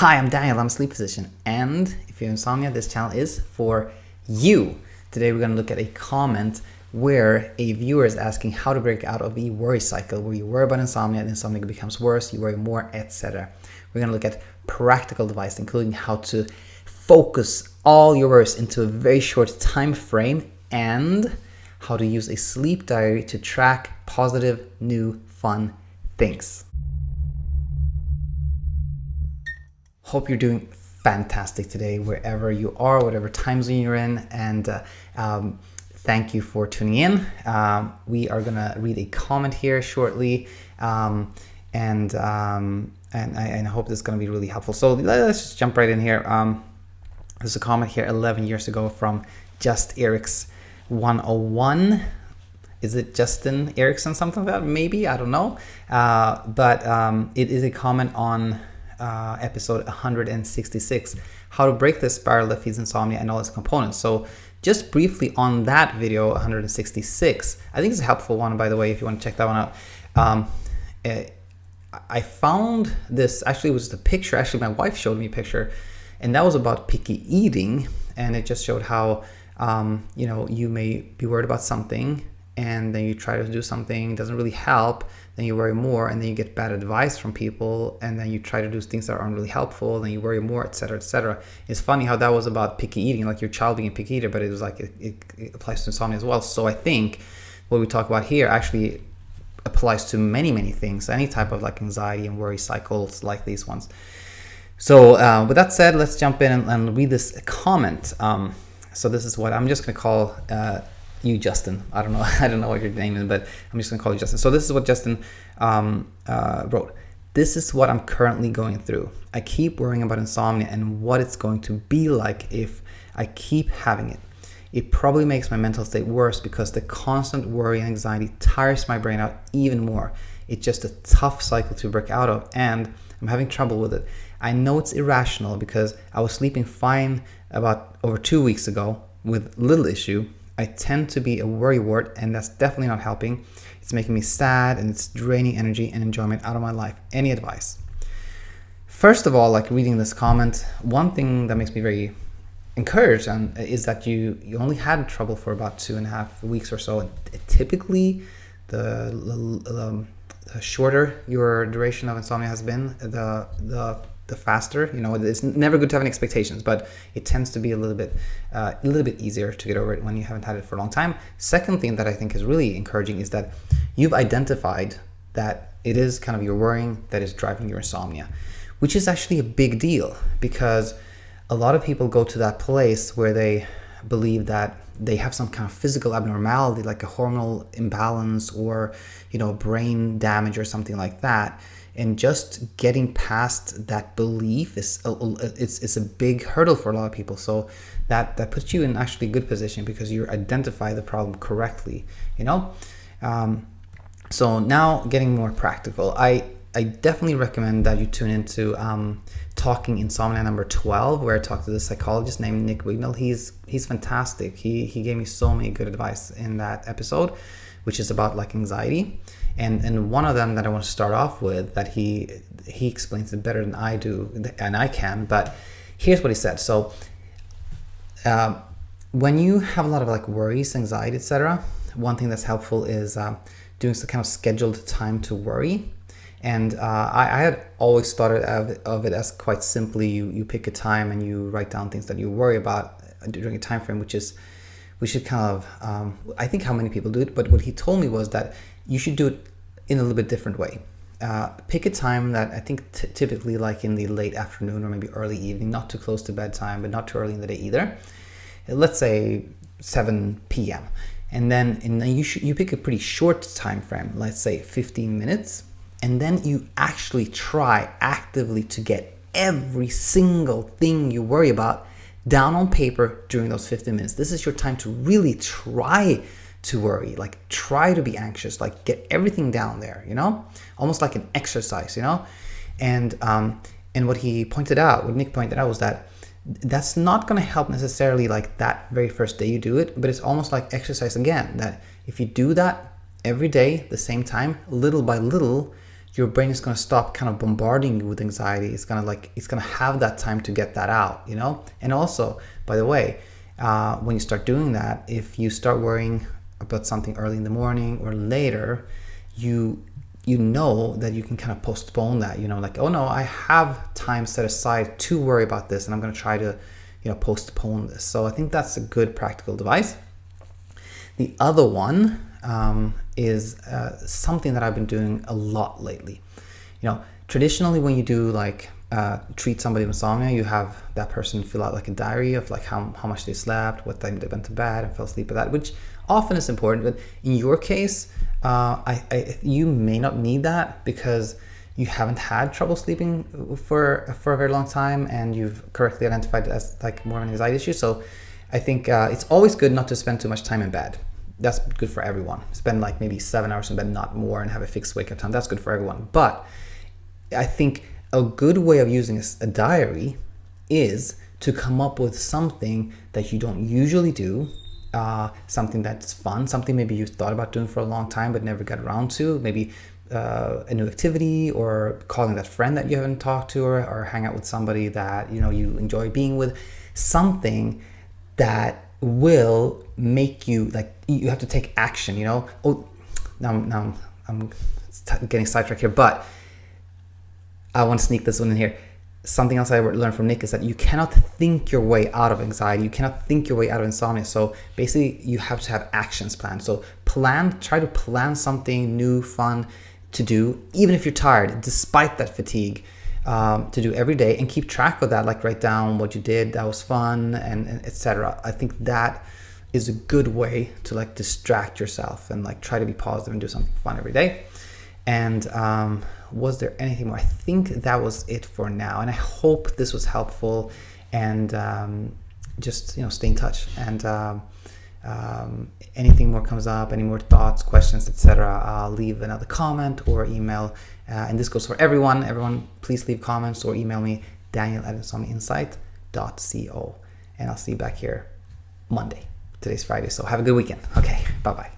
Hi, I'm Daniel, I'm a sleep physician, and if you have insomnia, this channel is for you. Today we're going to look at a comment where a viewer is asking how to break out of the worry cycle, where you worry about insomnia, and insomnia becomes worse, you worry more, etc. We're going to look at practical advice, including how to focus all your worries into a very short time frame, and how to use a sleep diary to track positive, new, fun things. Hope you're doing fantastic today, wherever you are, whatever time zone you're in, and thank you for tuning in. We are gonna read a comment here shortly, and I hope this is gonna be really helpful. So let's just jump right in here. There's a comment here 11 years ago from Just Eric's 101. Is it Justin Erickson, something like that? Maybe, I don't know. But it is a comment on episode 166, how to break the spiral that feeds insomnia and all its components. So just briefly on that video 166, I think it's a helpful one, by the way, if you want to check that one out. I found this, actually it was the picture, actually my wife showed me a picture, and that was about picky eating, and it just showed how you may be worried about something, and then you try to do something, it doesn't really help, then you worry more, and then you get bad advice from people, and then you try to do things that aren't really helpful, then you worry more, etc., etc. It's funny how that was about picky eating, like your child being a picky eater, but it was like it applies to insomnia as well. So I think what we talk about here actually applies to many things, any type of like anxiety and worry cycles like these ones. So with that said, let's jump in and read this comment. So this is what I'm just going to call you, Justin. I don't know what your name is, but I'm just gonna call you Justin. So this is what Justin wrote. This is what I'm currently going through. I keep worrying about insomnia and what it's going to be like if I keep having it. It probably makes my mental state worse because the constant worry and anxiety tires my brain out even more. It's just a tough cycle to break out of, and I'm having trouble with it. I know it's irrational because I was sleeping fine about over 2 weeks ago with little issue. I tend to be a worrywart, and that's definitely not helping. It's making me sad, and it's draining energy and enjoyment out of my life. Any advice? First of all, like reading this comment, one thing that makes me very encouraged is that you only had trouble for about 2.5 weeks or so. Typically, the shorter your duration of insomnia has been, the faster. It's never good to have any expectations, but it tends to be a little bit easier to get over it when you haven't had it for a long time. Second thing that I think is really encouraging is that you've identified that it is kind of your worrying that is driving your insomnia, which is actually a big deal, because a lot of people go to that place where they believe that they have some kind of physical abnormality, like a hormonal imbalance or brain damage or something like that. And just getting past that belief is a big hurdle for a lot of people. So that puts you in actually a good position because you identify the problem correctly. So now getting more practical, I definitely recommend that you tune into Talking Insomnia number 12, where I talked to this psychologist named Nick Wignall. He's fantastic. He gave me so many good advice in that episode, which is about like anxiety. And one of them that I want to start off with, that he explains it better than I do, and I can, but here's what he said. So when you have a lot of like worries, anxiety, etc., one thing that's helpful is doing some kind of scheduled time to worry. And I had always thought of it as quite simply, you pick a time and you write down things that you worry about during a time frame, which should kind of, I think how many people do it, but what he told me was that you should do it in a little bit different way. Pick a time that I think typically like in the late afternoon or maybe early evening, not too close to bedtime, but not too early in the day either. Let's say 7 p.m. And then you pick a pretty short time frame, let's say 15 minutes, and then you actually try actively to get every single thing you worry about down on paper during those 15 minutes. This is your time to really try to worry, like try to be anxious, like get everything down there, almost like an exercise, and what Nick pointed out was that that's not going to help necessarily like that very first day you do it, but it's almost like exercise again, that if you do that every day, the same time, little by little, your brain is going to stop kind of bombarding you with anxiety. It's going to have that time to get that out, you know? And also, by the way, when you start doing that, if you start worrying about something early in the morning or later, you know that you can kind of postpone that, you know, like, oh no, I have time set aside to worry about this, and I'm going to try to, you know, postpone this. So I think that's a good practical device. The other one is something that I've been doing a lot lately. You know, traditionally when you do like treat somebody with insomnia, you have that person fill out like a diary of like how much they slept, what time they went to bed and fell asleep at that, which often is important. But in your case, you may not need that because you haven't had trouble sleeping for a very long time, and you've correctly identified it as like more of an anxiety issue. So I think it's always good not to spend too much time in bed. That's good for everyone. Spend like maybe 7 hours in bed, not more, and have a fixed wake up time. That's good for everyone. But I think a good way of using a diary is to come up with something that you don't usually do, something that's fun, something maybe you thought about doing for a long time but never got around to, maybe a new activity, or calling that friend that you haven't talked to, or hang out with somebody that, you know, you enjoy being with. Something that will make you, like, you have to take action, you know. Oh, now I'm getting sidetracked here, but I want to sneak this one in here. Something else I learned from Nick is that you cannot think your way out of anxiety. You cannot think your way out of insomnia. So basically you have to have actions planned. So try to plan something new, fun to do, even if you're tired, despite that fatigue, to do every day, and keep track of that. Like, write down what you did that was fun, and etc. I think that is a good way to like distract yourself and like try to be positive and do something fun every day. And was there anything more? I think that was it for now, and I hope this was helpful. And just, you know, stay in touch, and anything more comes up, any more thoughts, questions, etc., I'll leave another comment or email, and this goes for everyone. Please leave comments or email me, daniel@insomniainsight.co, and I'll see you back here Monday. Today's Friday, so have a good weekend. Okay, bye bye.